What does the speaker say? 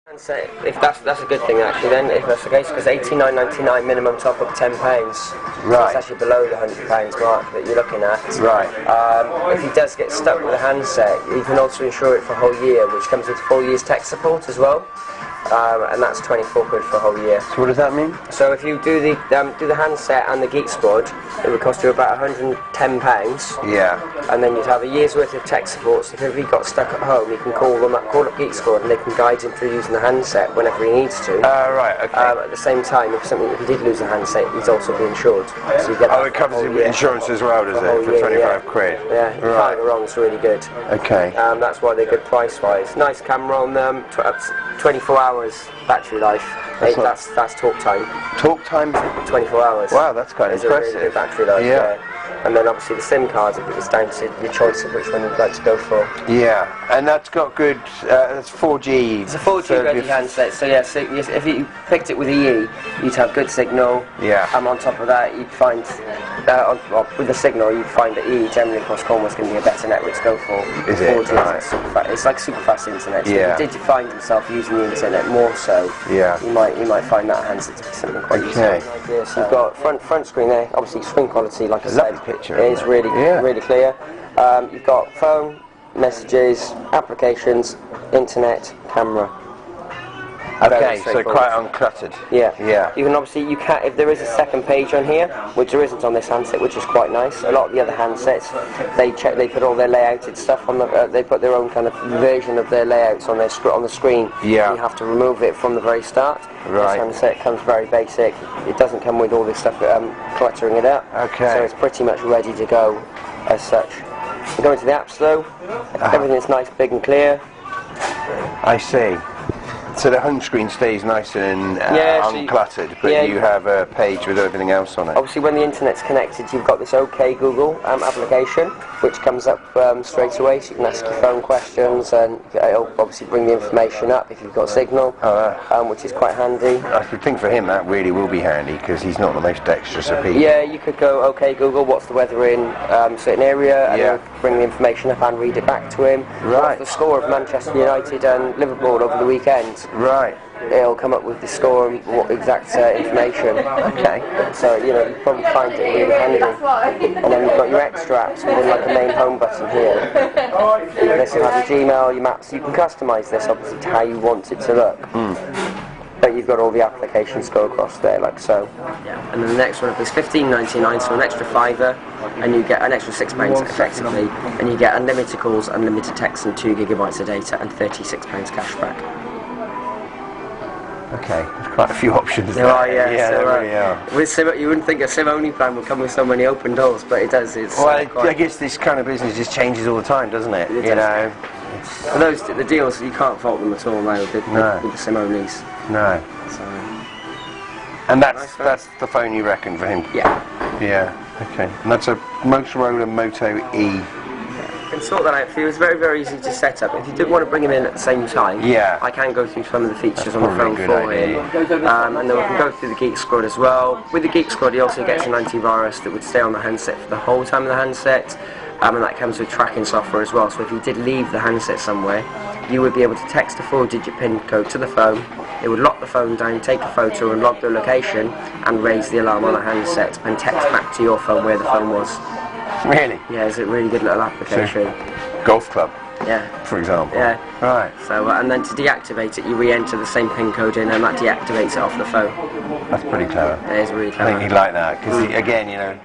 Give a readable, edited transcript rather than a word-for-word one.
Handset, if that's a good thing actually. Then if that's the case, because £89.99 minimum top up £10. Right. So it's actually below the £100 mark that you're looking at. Right. If he does get stuck with a handset, you can also insure it for a whole year, which comes with 4 years tech support as well. And that's 24 quid for a whole year. So what does that mean? So if you do the handset and the Geek Squad, it would cost you about £110. Yeah. And then you'd have a year's worth of tech support. So if he got stuck at home, you can call up Geek Squad, and they can guide him through using the handset whenever he needs to. Right. Okay. At the same time, if he did lose a handset, he'd also be insured. So you get it covers insurance as well, does it? For 25 quid. Yeah. You can't go wrong. It's really good. Okay. That's why they're good price-wise. Nice camera on them. 24 hours battery life. That's talk time. Talk time? 24 hours. Wow, that's quite impressive. It's a really good battery life. Yeah. And then obviously the SIM cards, it's down to your choice of which one you'd like to go for. Yeah, and that's got good, that's 4G. It's a 4G ready handset, so yeah, so if you picked it with EE, you'd have good signal. Yeah. And on top of that, you'd find, with the signal, you'd find that EE generally across Cornwall is going to be a better network to go for. Is it? 4G Right. it's like super fast internet. So yeah. if you did find yourself using the internet more so, yeah. you might find that handset to be something quite useful. Okay. So you've got front screen there, obviously screen quality, like I said. Picture, it is really clear. You've got phone, messages, applications, internet, camera. Okay, so quite uncluttered. Yeah. Yeah. You can if there is a second page on here, which there isn't on this handset, which is quite nice. A lot of the other handsets, they put all their layouted stuff on the. They put their own kind of version of their layouts on the screen. Yeah. You have to remove it from the very start. Right. This handset comes very basic. It doesn't come with all this stuff cluttering it up. Okay. So it's pretty much ready to go, as such. You go into the apps though. Everything's nice, big and clear. I see. So the home screen stays nice and uncluttered, but you have a page with everything else on it. Obviously, when the internet's connected, you've got this OK Google application, which comes up straight away, so you can ask your phone questions, and it'll obviously bring the information up if you've got signal, which is quite handy. I think for him that really will be handy, because he's not the most dexterous of people. Yeah, you could go, OK Google, what's the weather in a certain area, and it'll bring the information up and read it back to him. Right. What's the score of Manchester United and Liverpool over the weekend? Right. It'll come up with the score and what exact information. Okay. So, you probably find it really handy. And then you've got your extra apps within like a main home button here. This will have your Gmail, your maps. You can customise this obviously to how you want it to look. But you've got all the applications go across there, like so. Yeah. And then the next one is £15.99, so an extra £5, and you get an extra £6 effectively, and you get unlimited calls, unlimited text, and 2 gigabytes of data, and £36 cash back. Okay, there's quite a few options there. There are, yeah. Yeah, so, there really are. With SIM, you wouldn't think a SIM-only plan would come with so many open doors, but it does. I guess this kind of business just changes all the time, doesn't it? It does. For the deals, you can't fault them at all now with the SIM-onlys. No. So, and that's the phone you reckon for him? Yeah. Yeah, okay. And that's a Motorola Moto E. I can sort that out for you. It's very, very easy to set up. If you did want to bring him in at the same time, I can go through some of the features on the phone for him. And then we can go through the Geek Squad as well. With the Geek Squad, he also gets an antivirus that would stay on the handset for the whole time of the handset. And that comes with tracking software as well. So if you did leave the handset somewhere, you would be able to text a 4-digit PIN code to the phone. It would lock the phone down, take a photo and log the location, and raise the alarm on the handset and text back to your phone where the phone was. Really? Yeah, it's a really good little application. So, golf club? Yeah. For example? Yeah. Right. So, and then to deactivate it, you re-enter the same PIN code in, and that deactivates it off the phone. That's pretty clever. It is really clever. I think he'd like that, because again,